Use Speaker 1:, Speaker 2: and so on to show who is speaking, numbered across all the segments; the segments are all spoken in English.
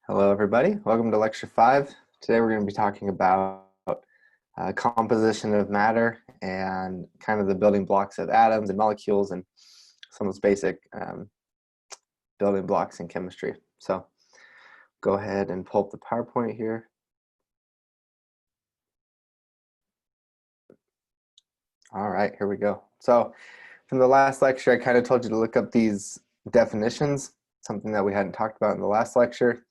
Speaker 1: Hello, everybody. Welcome to Lecture 5. Today we're going to be talking about composition of matter and kind of the building blocks of atoms and molecules and some of those basic building blocks in chemistry. So go ahead and pull up the PowerPoint here. All right, here we go. So from the last lecture, I kind of told you to look up these definitions, something that we hadn't talked about in the last lecture.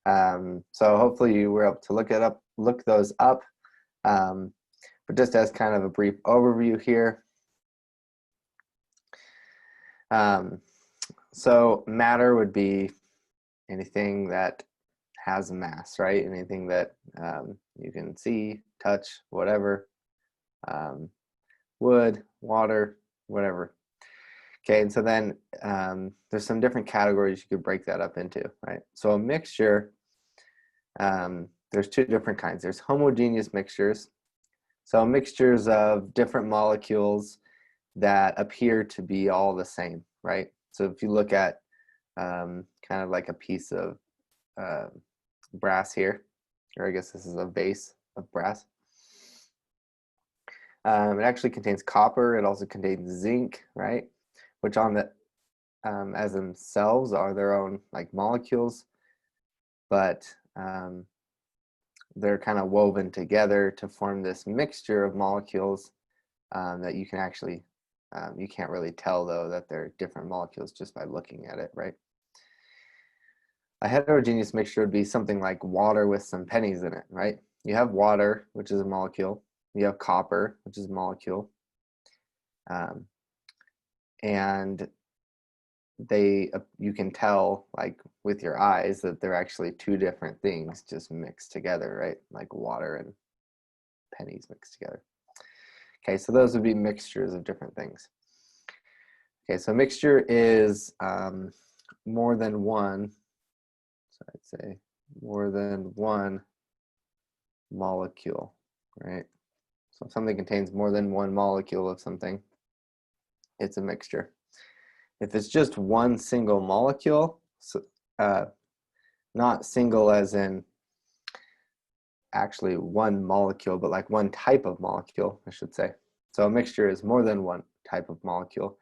Speaker 1: So hopefully you were able to look those up. But just as kind of a brief overview here. So matter would be anything that has a mass, right? Anything that you can see, touch, whatever. Wood, water, whatever. Okay, and so then there's some different categories you could break that up into, right? So a mixture, there's two different kinds. There's homogeneous mixtures. So mixtures of different molecules that appear to be all the same, right? So if you look at kind of like a piece of brass here, or I guess this is a vase of brass. It actually contains copper. It also contains zinc, right? Which on the as themselves are their own like molecules, but they're kind of woven together to form this mixture of molecules that you can actually you can't really tell though that they're different molecules just by looking at it, right? A heterogeneous mixture would be something like water with some pennies in it, right? You have water, which is a molecule. You have copper, which is a molecule. And you can tell like with your eyes that they're actually two different things just mixed together, right? Like water and pennies mixed together. Okay, so those would be mixtures of different things. Okay, so mixture is more than one, so I'd say more than one molecule, right? So if something contains more than one molecule of something, it's a mixture. If it's just one single molecule, so, not single as in actually one molecule, but like one type of molecule, I should say. So a mixture is more than one type of molecule.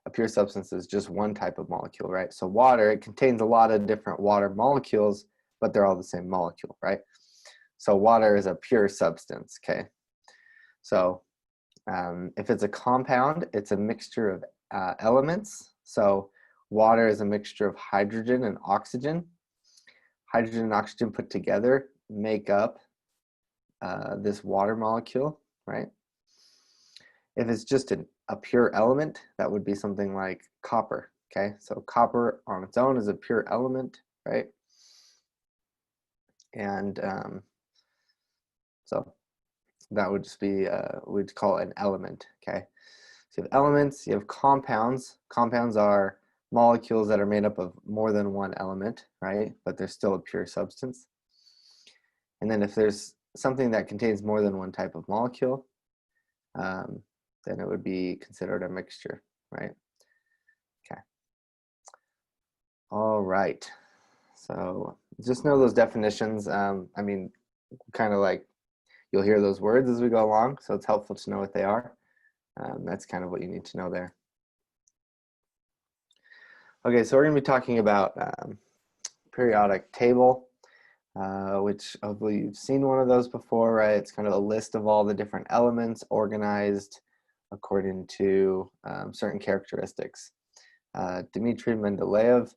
Speaker 1: A pure substance is just one type of molecule, right? So water, it contains a lot of different water molecules, but they're all the same molecule, right? So water is a pure substance, okay? So if it's a compound, it's a mixture of elements. So water is a mixture of hydrogen and oxygen. Hydrogen and oxygen put together make up this water molecule, right? If it's just a pure element, that would be something like copper, okay? So copper on its own is a pure element, right? And so that would just be, we'd call it an element, okay? So you have elements, you have compounds. Compounds are molecules that are made up of more than one element, right? But they're still a pure substance. And then if there's something that contains more than one type of molecule, then it would be considered a mixture, right? Okay. All right. So just know those definitions. I mean, kind of like you'll hear those words as we go along, so it's helpful to know what they are. That's kind of what you need to know there. Okay, so we're going to be talking about periodic table, which hopefully you've seen one of those before, right? It's kind of a list of all the different elements organized according to certain characteristics. Dmitry Mendeleev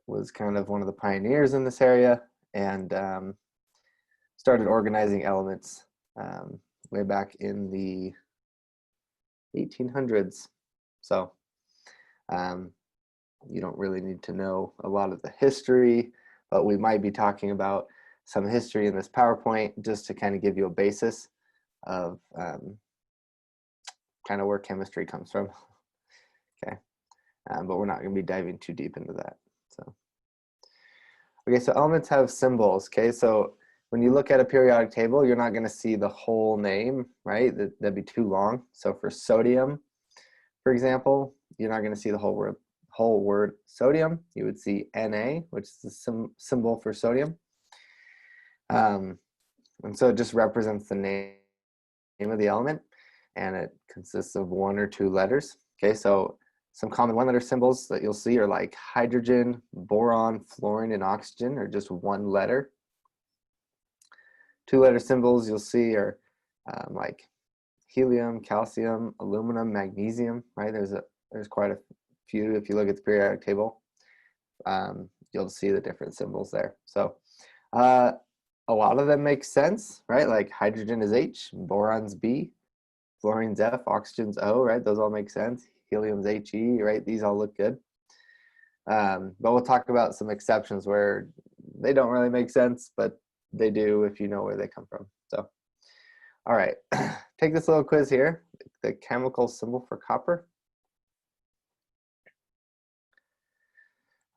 Speaker 1: was kind of one of the pioneers in this area and started organizing elements way back in the 1800s. So you don't really need to know a lot of the history, but we might be talking about some history in this PowerPoint just to kind of give you a basis of kind of where chemistry comes from. Okay, but we're not going to be diving too deep into that. So, okay, so elements have symbols. Okay, so when you look at a periodic table, you're not going to see the whole name, right? That'd be too long. So for sodium, for example, you're not going to see the whole whole word sodium, you would see Na, which is the symbol for sodium. And so it just represents the name of the element, and it consists of 1 or 2 letters. Okay, so some common 1-letter symbols that you'll see are like hydrogen, boron, fluorine, and oxygen are just 1 letter. 2-letter symbols you'll see are like helium, calcium, aluminum, magnesium, right? There's quite a few. If you look at the periodic table, you'll see the different symbols there. So a lot of them make sense, right? Like hydrogen is H, boron's B, fluorine's F, oxygen's O, right? Those all make sense. Helium's He, right? These all look good. But we'll talk about some exceptions where they don't really make sense, but they do if you know where they come from. So, all right, take this little quiz here. The chemical symbol for copper.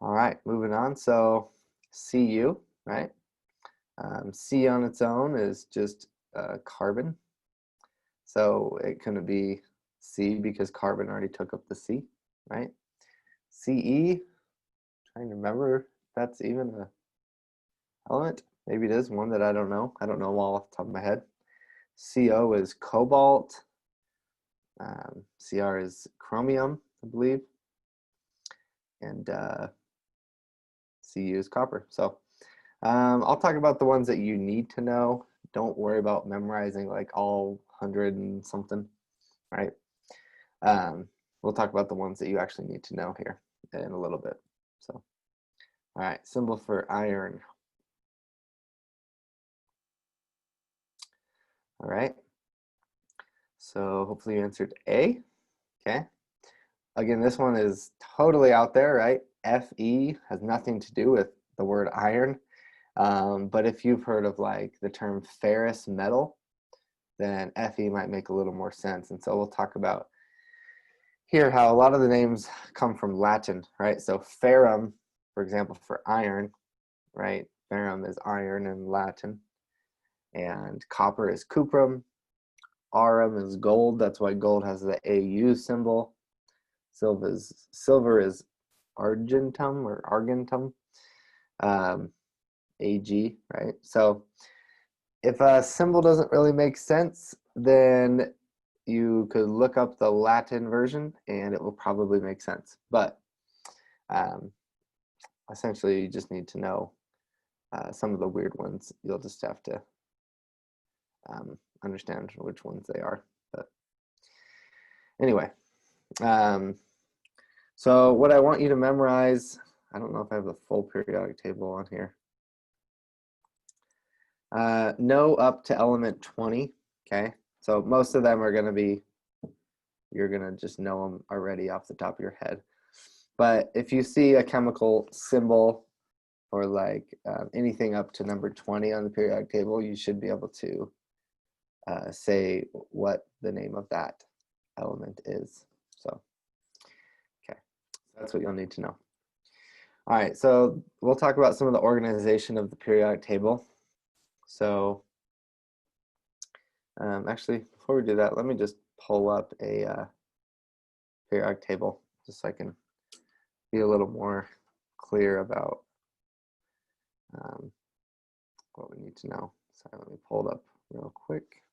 Speaker 1: All right, moving on. So Cu, right? C on its own is just carbon. So it couldn't be C because carbon already took up the C, right? Ce, trying to remember if that's even an element. Maybe it is, one that I don't know. I don't know all off the top of my head. Co is cobalt. Cr is chromium, I believe. And Cu is copper. So I'll talk about the ones that you need to know. Don't worry about memorizing like all 100 and something, right? We'll talk about the ones that you actually need to know here in a little bit. So, all right, symbol for iron. All right, so hopefully you answered A, okay? Again, this one is totally out there, right? Fe has nothing to do with the word iron. But if you've heard of like the term ferrous metal, then Fe might make a little more sense. And so we'll talk about here how a lot of the names come from Latin, right? So ferrum, for example, for iron, right? Ferrum is iron in Latin. And copper is cuprum. Aurum is gold. That's why gold has the Au symbol. Silver is argentum or argentum. Ag, right? So if a symbol doesn't really make sense, then you could look up the Latin version and it will probably make sense. But essentially, you just need to know some of the weird ones. You'll just have to understand which ones they are. But anyway, so what I want you to memorize, I don't know if I have the full periodic table on here. Know up to element 20, okay? So most of them are going to be, you're going to just know them already off the top of your head. But if you see a chemical symbol or like anything up to number 20 on the periodic table, you should be able to say what the name of that element is. So, okay, that's what you'll need to know. All right, so we'll talk about some of the organization of the periodic table. So actually, before we do that, let me just pull up a periodic table just so I can be a little more clear about what we need to know. So let me pull it up real quick.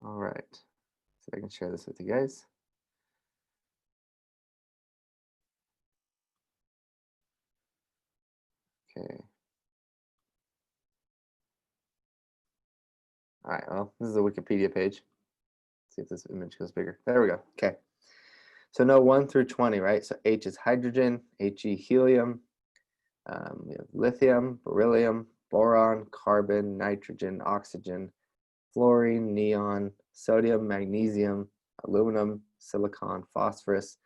Speaker 1: All right, so I can share this with you guys. Okay. All right, well, this is a Wikipedia page. Let's see if this image goes bigger. There we go. Okay. So no 1 through 20, right? So H is hydrogen, He helium, we have lithium, beryllium, boron, carbon, nitrogen, oxygen, fluorine, neon, sodium, magnesium, aluminum, silicon, phosphorus,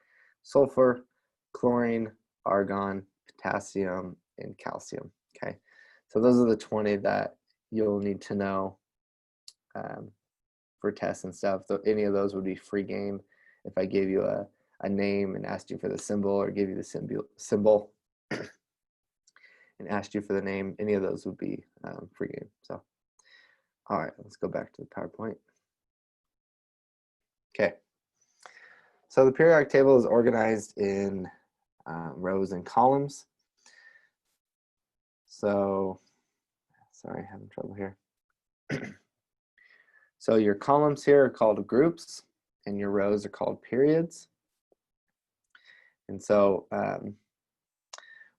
Speaker 1: sulfur, chlorine, argon, potassium, and calcium. Okay, so those are the 20 that you'll need to know for tests and stuff. So any of those would be free game. If I gave you a name and asked you for the symbol, or gave you the symbol and asked you for the name, any of those would be free game. So, All right, let's go back to the PowerPoint. Okay, so the periodic table is organized in rows and columns. So, sorry, having trouble here. So your columns here are called groups, and your rows are called periods. And so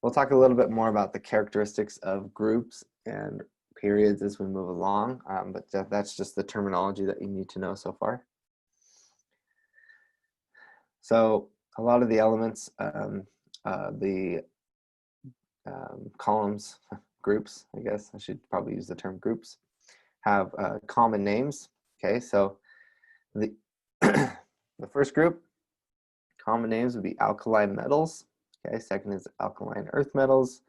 Speaker 1: we'll talk a little bit more about the characteristics of groups and periods as we move along, but that's just the terminology that you need to know so far. So a lot of the elements, columns, groups, I guess I should probably use the term groups, have common names. Okay, so the the first group, common names would be alkaline metals. Okay, second is alkaline earth metals.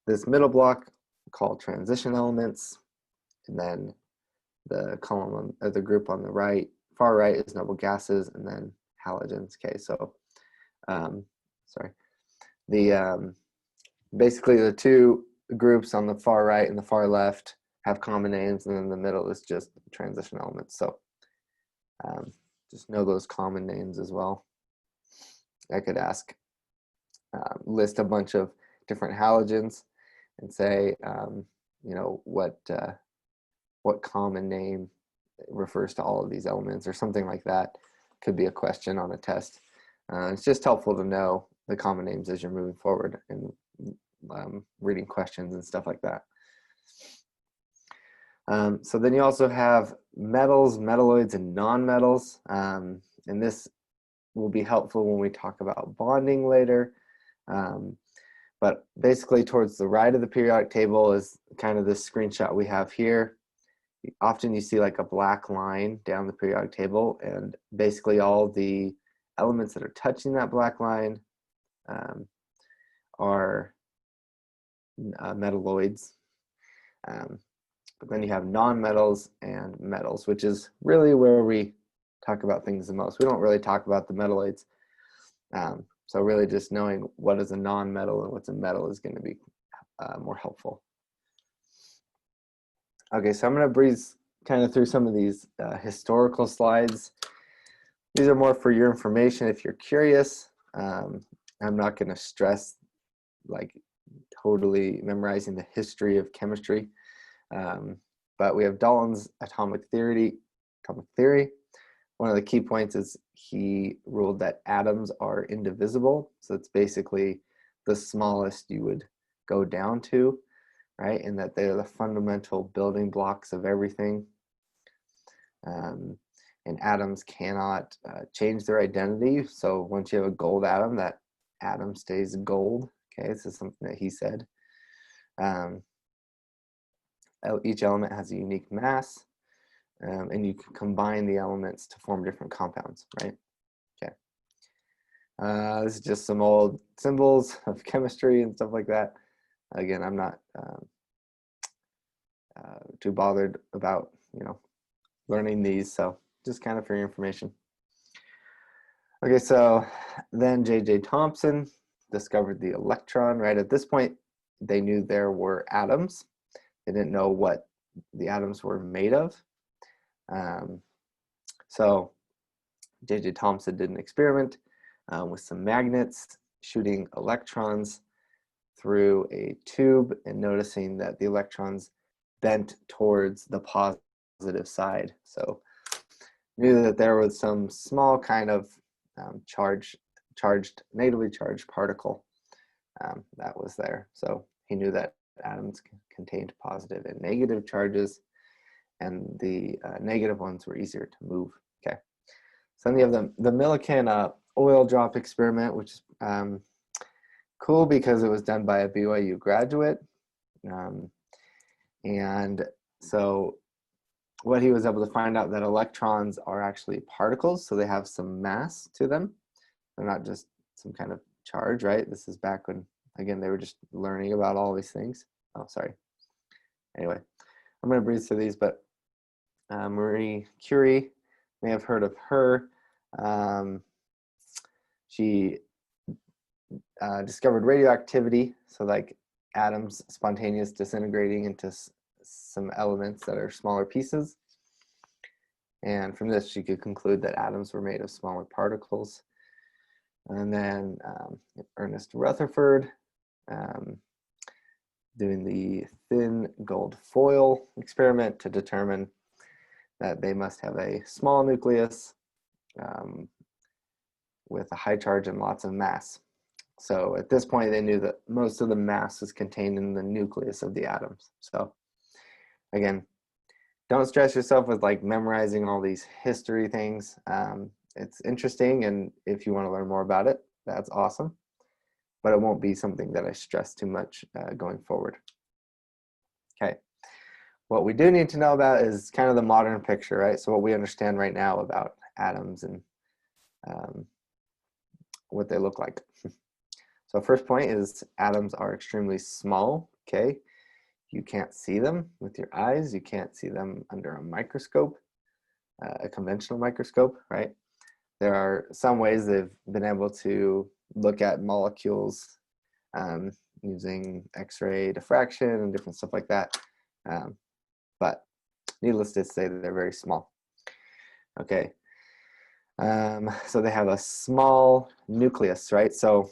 Speaker 1: This middle block called transition elements, and then the column or the group on the right, far right, is noble gases, and then halogens. Okay, so sorry, the basically the two groups on the far right and the far left have common names, and then the middle is just transition elements. So just know those common names as well. I could ask, list a bunch of different halogens and say, you know, what common name refers to all of these elements, or something like that. Could be a question on a test. It's just helpful to know the common names as you're moving forward and reading questions and stuff like that. So then you also have metals, metalloids, and nonmetals. And this will be helpful when we talk about bonding later. But basically towards the right of the periodic table is kind of this screenshot we have here. Often you see like a black line down the periodic table, and basically all the elements that are touching that black line are metalloids. But then you have nonmetals and metals, which is really where we talk about things the most. We don't really talk about the metalloids. So really just knowing what is a non-metal and what's a metal is going to be more helpful. Okay, so I'm going to breeze kind of through some of these historical slides. These are more for your information if you're curious. I'm not going to stress like totally memorizing the history of chemistry. But we have Dalton's atomic theory. One of the key points is he ruled that atoms are indivisible. So it's basically the smallest you would go down to, right? And that they're the fundamental building blocks of everything. And atoms cannot change their identity. So once you have a gold atom, that atom stays gold. Okay, this is something that he said. Each element has a unique mass, and you can combine the elements to form different compounds, right? Okay. This is just some old symbols of chemistry and stuff like that. Again, I'm not too bothered about, you know, learning these, so just kind of for your information. Okay, so then J.J. Thomson discovered the electron, right? At this point, they knew there were atoms. They didn't know what the atoms were made of. So J.J. Thomson did an experiment with some magnets shooting electrons through a tube and noticing that the electrons bent towards the positive side. So knew that there was some small kind of negatively charged particle that was there. So he knew that atoms contained positive and negative charges, and the negative ones were easier to move. Okay, so then you have the Millikan oil drop experiment, which is cool because it was done by a BYU graduate. And so what he was able to find out that electrons are actually particles, so they have some mass to them. They're not just some kind of charge, right? This is back when, again, they were just learning about all these things. Oh, sorry. Anyway, I'm going to breeze through these, but Marie Curie, may have heard of her. She discovered radioactivity, so like atoms spontaneous disintegrating into some elements that are smaller pieces. And from this, you could conclude that atoms were made of smaller particles. And then Ernest Rutherford doing the thin gold foil experiment to determine that they must have a small nucleus with a high charge and lots of mass. So at this point, they knew that most of the mass is contained in the nucleus of the atoms. So again, don't stress yourself with like memorizing all these history things. It's interesting, and if you want to learn more about it, that's awesome. But it won't be something that I stress too much going forward. Okay. What we do need to know about is kind of the modern picture, right? So what we understand right now about atoms and what they look like. So first point is atoms are extremely small, okay? You can't see them with your eyes. You can't see them under a microscope, a conventional microscope, right? There are some ways they've been able to look at molecules using X-ray diffraction and different stuff like that. But needless to say that they're very small. Okay. So they have a small nucleus, right? So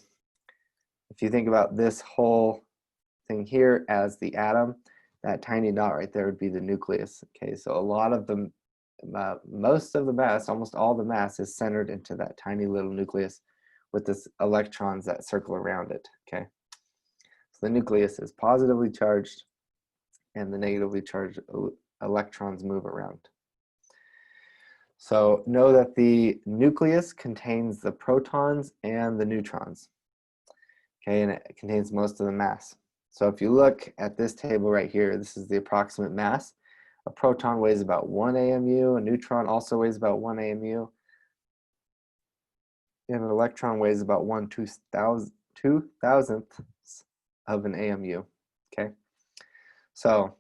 Speaker 1: if you think about this whole thing here as the atom, that tiny dot right there would be the nucleus. Okay, so a lot of the, most of the mass, almost all the mass is centered into that tiny little nucleus with this electrons that circle around it. Okay, so the nucleus is positively charged and the negatively charged electrons move around. So know that the nucleus contains the protons and the neutrons. Okay, and it contains most of the mass. So if you look at this table right here, this is the approximate mass. A proton weighs about 1 AMU, a neutron also weighs about 1 AMU, and an electron weighs about 1/2000th of an AMU, okay? So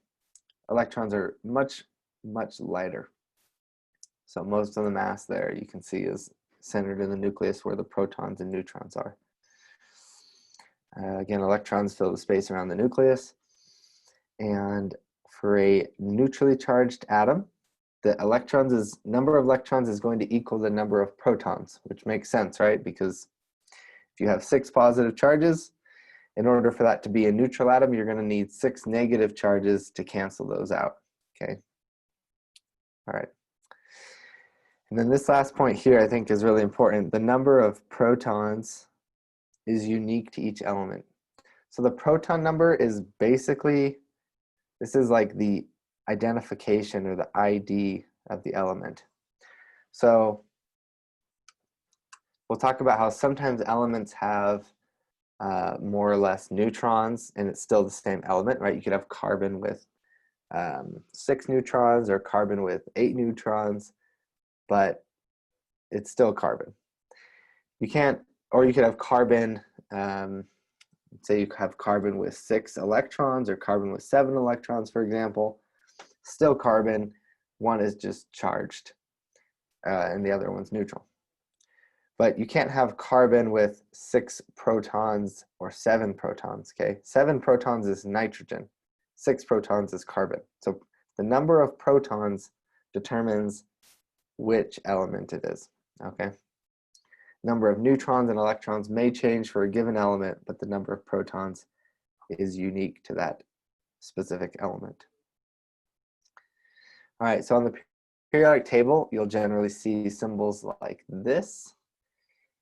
Speaker 1: electrons are much, much lighter. So most of the mass there you can see is centered in the nucleus where the protons and neutrons are. Again, electrons fill the space around the nucleus. And for a neutrally charged atom, the number of electrons is going to equal the number of protons, which makes sense, right? Because if you have 6 positive charges, in order for that to be a neutral atom, you're going to need 6 negative charges to cancel those out, okay? All right. And then this last point here I think is really important. The number of protons is unique to each element. So the proton number is basically, this is like the identification or the ID of the element. So we'll talk about how sometimes elements have more or less neutrons and it's still the same element, right? You could have carbon with 6 neutrons or carbon with 8 neutrons, but it's still carbon. You can't, or you could have carbon, say you have carbon with 6 electrons or carbon with 7 electrons, for example, still carbon, one is just charged and the other one's neutral. But you can't have carbon with 6 protons or 7 protons, okay? 7 protons is nitrogen, 6 protons is carbon. So the number of protons determines which element it is, okay? Number of neutrons and electrons may change for a given element, but the number of protons is unique to that specific element. All right, so on the periodic table, you'll generally see symbols like this.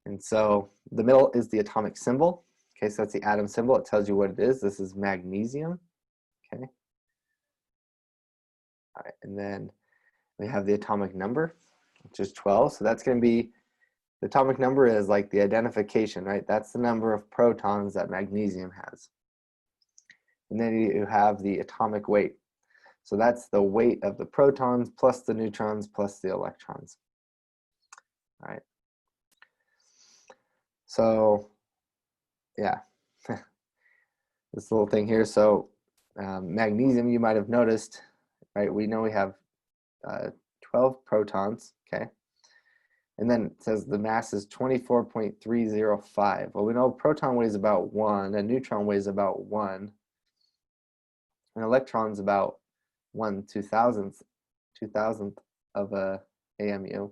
Speaker 1: And so the middle is the atomic symbol. Okay, so that's the atom symbol. It tells you what it is. This is magnesium. Okay. All right, and then we have the atomic number, which is 12. So that's going to be, the atomic number is like the identification, right? That's the number of protons that magnesium has. And then you have the atomic weight. So that's the weight of the protons plus the neutrons plus the electrons. All right. So yeah, this little thing here. So magnesium, you might have noticed, right? We know we have 12 protons, okay? And then it says the mass is 24.305. Well, we know a proton weighs about 1, a neutron weighs about 1, an electron's about 1/2000th of a AMU.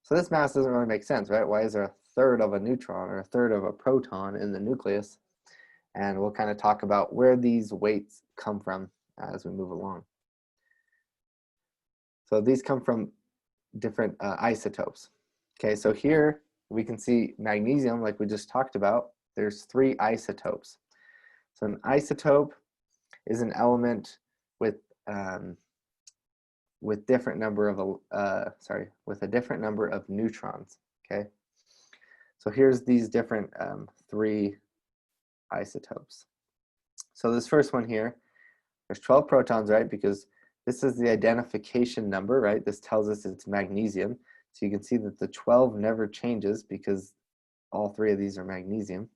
Speaker 1: So this mass doesn't really make sense, right? Why is there a third of a neutron or a third of a proton in the nucleus? And we'll kind of talk about where these weights come from as we move along. So these come from different isotopes. Okay, so here we can see magnesium, like we just talked about. There's 3 isotopes. So an isotope is an element with different number of with a different number of neutrons. Okay, so here's these different 3 isotopes. So this first one here, there's 12 protons, right? Because this is the identification number, right? This tells us it's magnesium. So you can see that the 12 never changes because all 3 of these are magnesium.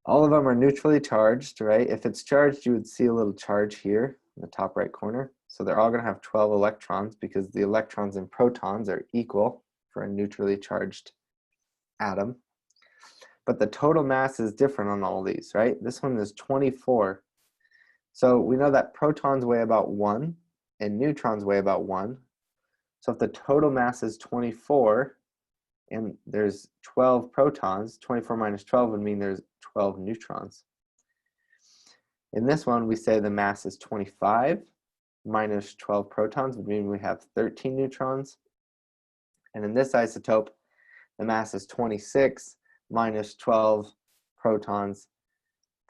Speaker 1: All of them are neutrally charged, right? If it's charged, you would see a little charge here in the top right corner. So they're all going to have 12 electrons because the electrons and protons are equal for a neutrally charged atom. But the total mass is different on all these, right? This one is 24. So we know that protons weigh about 1 and neutrons weigh about 1. So if the total mass is 24 and there's 12 protons, 24 minus 12 would mean there's 12 neutrons. In this one, we say the mass is 25 minus 12 protons would mean we have 13 neutrons. And in this isotope, the mass is 26 minus 12 protons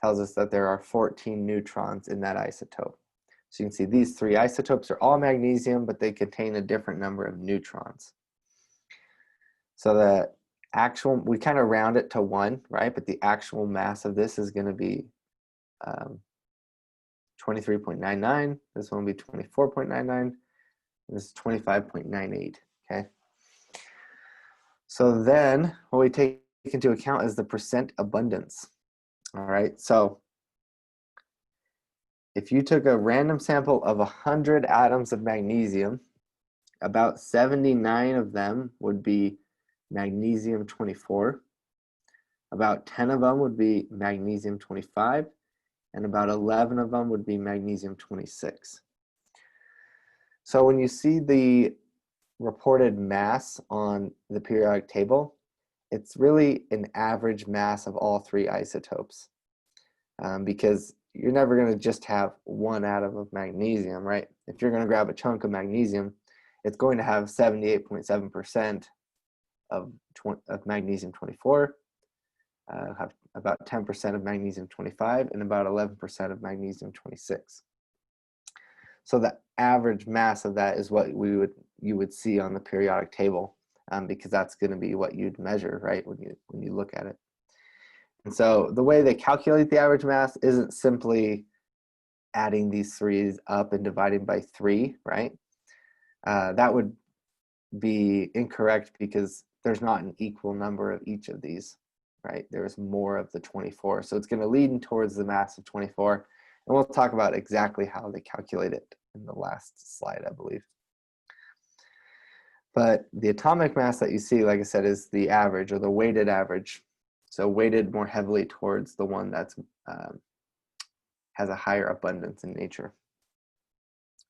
Speaker 1: tells us that there are 14 neutrons in that isotope. So you can see these 3 isotopes are all magnesium, but they contain a different number of neutrons. So the actual, we kind of round it to 1, right? But the actual mass of this is going to be 23.99. This one will be 24.99. This is 25.98, okay? So then what we take into account is the percent abundance. All right, so if you took a random sample of 100 atoms of magnesium, about 79 of them would be magnesium 24. About 10 of them would be magnesium 25, and about 11 of them would be magnesium 26. So when you see the reported mass on the periodic table, it's really an average mass of all 3 isotopes, because you're never going to just have 1 atom of magnesium, right? If you're going to grab a chunk of magnesium, it's going to have 78.7% of magnesium 24, have about 10% of magnesium 25, and about 11% of magnesium 26. So the average mass of that is what you would see on the periodic table, because that's going to be what you'd measure, right, when you look at it. And so the way they calculate the average mass isn't simply adding these 3's up and dividing by 3, right? That would be incorrect because there's not an equal number of each of these, right? There's more of the 24. So it's going to lead towards the mass of 24. And we'll talk about exactly how they calculate it in the last slide, I believe. But the atomic mass that you see, like I said, is the average or the weighted average. So weighted more heavily towards the one that's has a higher abundance in nature.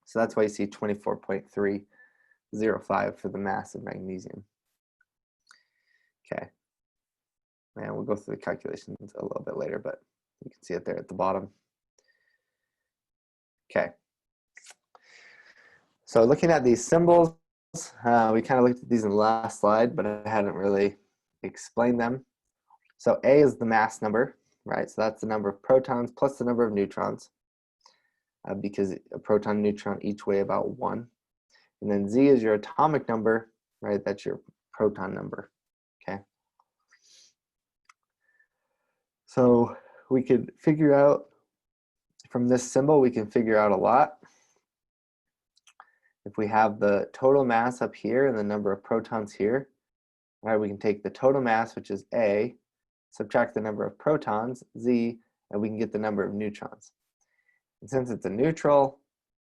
Speaker 1: So that's why you see 24.305 for the mass of magnesium. Okay. And we'll go through the calculations a little bit later, but you can see it there at the bottom. Okay. So looking at these symbols, we kind of looked at these in the last slide, but I hadn't really explained them. So A is the mass number, right? So that's the number of protons plus the number of neutrons, because a proton and neutron each weigh about 1. And then Z is your atomic number, right? That's your proton number, okay? So we could figure out, from this symbol, we can figure out a lot. If we have the total mass up here and the number of protons here, right, we can take the total mass, which is A, subtract the number of protons, Z, and we can get the number of neutrons. And since it's a neutral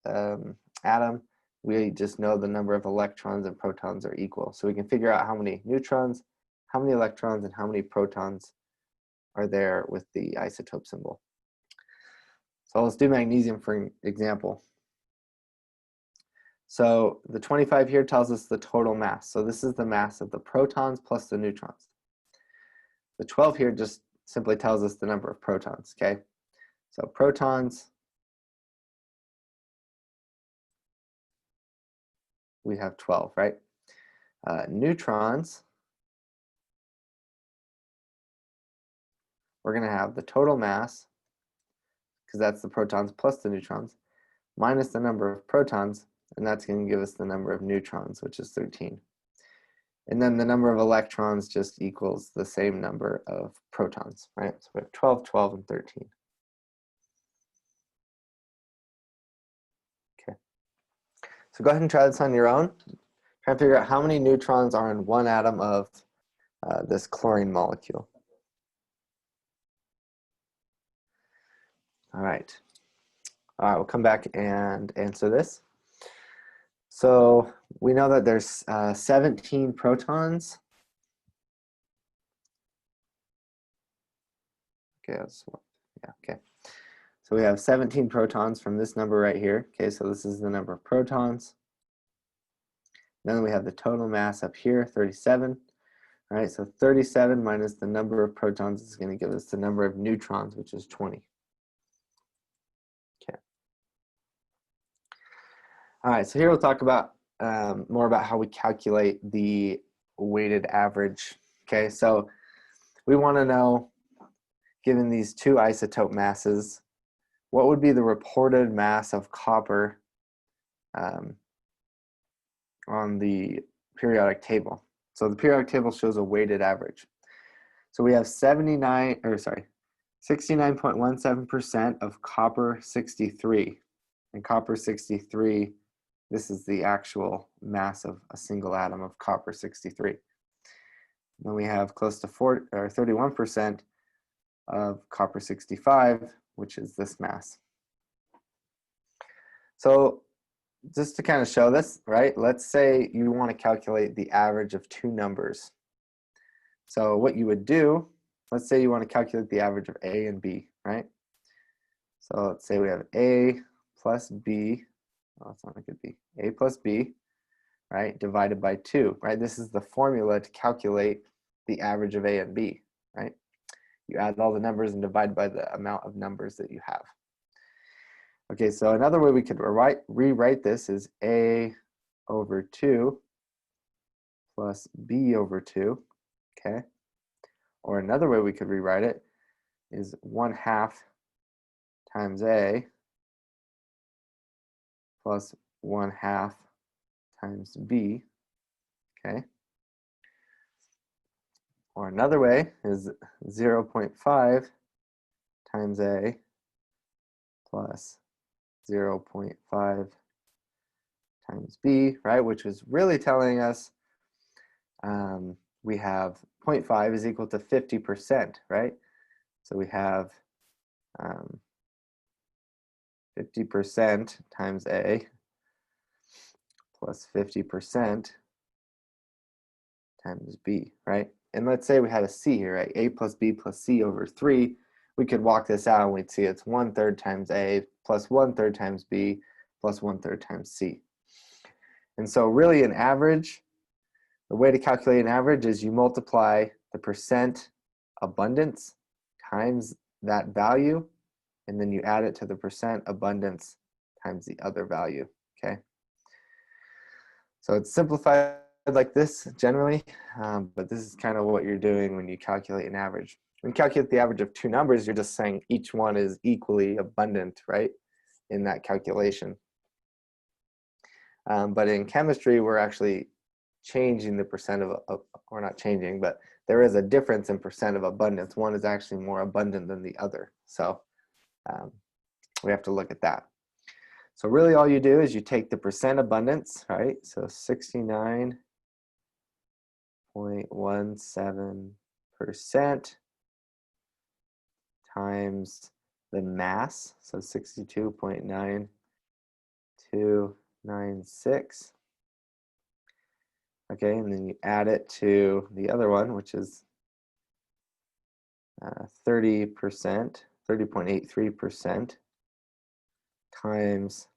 Speaker 1: atom, we just know the number of electrons and protons are equal. So we can figure out how many neutrons, how many electrons, and how many protons are there with the isotope symbol. So let's do magnesium for an example. So the 25 here tells us the total mass. So this is the mass of the protons plus the neutrons. The 12 here just simply tells us the number of protons, okay? So protons, we have 12, right? Neutrons, we're going to have the total mass, because that's the protons plus the neutrons, minus the number of protons, and that's going to give us the number of neutrons, which is 13. And then the number of electrons just equals the same number of protons, right? So we have 12, 12, and 13. Okay. So go ahead and try this on your own. Try and figure out how many neutrons are in one atom of this chlorine molecule. All right. All right, we'll come back and answer this. So we know that there's 17 protons. Okay, okay. So we have 17 protons from this number right here. Okay, so this is the number of protons. Then we have the total mass up here, 37. All right, so 37 minus the number of protons is going to give us the number of neutrons, which is 20. Okay. All right, so here we'll talk about more about how we calculate the weighted average. Okay, so we want to know, given these two isotope masses, what would be the reported mass of copper on the periodic table. So the periodic table shows a weighted average. So we have 69.17% of copper 63. And copper 63, this is the actual mass of a single atom of copper 63. Then we have close to 31% of copper 65, which is this mass. So just to kind of show this, right? Let's say you want to calculate the average of two numbers. So what you would do, let's say you want to calculate the average of A and B, right? So let's say we have A plus B, oh, that's not a good B, A plus B, right, divided by 2, right? This is the formula to calculate the average of A and B, right? You add all the numbers and divide by the amount of numbers that you have. Okay, so another way we could rewrite this is A over 2 plus B over 2, okay? Or another way we could rewrite it is 1/2 times A plus 1/2 times B, okay? Or another way is 0.5 times A plus 0.5 times B, right? Which is really telling us we have 0.5 is equal to 50%, right? So we have 50% times A plus 50% times B, right? And let's say we had a C here, right? A plus B plus C over 3. We could walk this out and we'd see it's 1/3 times A plus 1/3 times B plus 1/3 times C. And so really an average, the way to calculate an average is you multiply the percent abundance times that value, and then you add it to the percent abundance times the other value, okay? So it's simplified like this generally, but this is kind of what you're doing when you calculate an average. When you calculate the average of two numbers, you're just saying each one is equally abundant, right, in that calculation. But in chemistry, we're actually changing the percent of, or not changing, but there is a difference in percent of abundance. One is actually more abundant than the other. So we have to look at that. So really all you do is you take the percent abundance, right? So 69.17% times the mass, so 62.9296. Okay, and then you add it to the other one, which is 30%, 30.83% times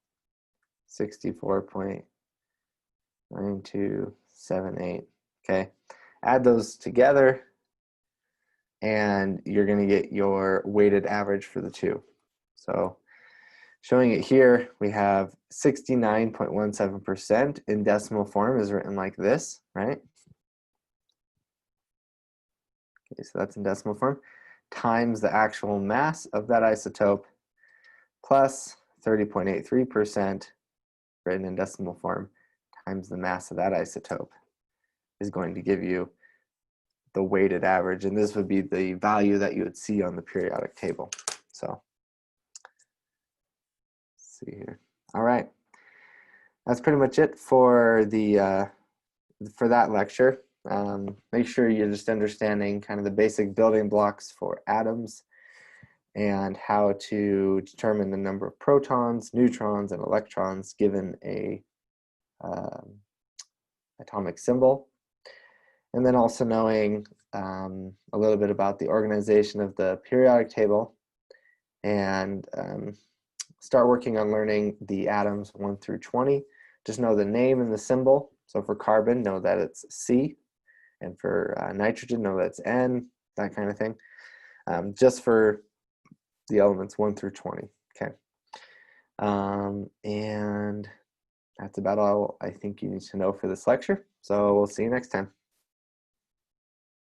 Speaker 1: 64.9296. 9278. Okay, add those together and you're going to get your weighted average for the two. So showing it here, we have 69.17% in decimal form is written like this, right? Okay, so that's in decimal form, times the actual mass of that isotope plus 30.83% written in decimal form times the mass of that isotope is going to give you the weighted average, and this would be the value that you would see on the periodic table. So let's see here. All right, that's pretty much it for the for that lecture. Make sure you're just understanding kind of the basic building blocks for atoms and how to determine the number of protons, neutrons, and electrons given a atomic symbol. And then also knowing a little bit about the organization of the periodic table, and start working on learning the atoms 1 through 20. Just know the name and the symbol. So for carbon, know that it's C, and for nitrogen, know that it's N, that kind of thing. Just for the elements 1 through 20, okay. And that's about all I think you need to know for this lecture. So we'll see you next time.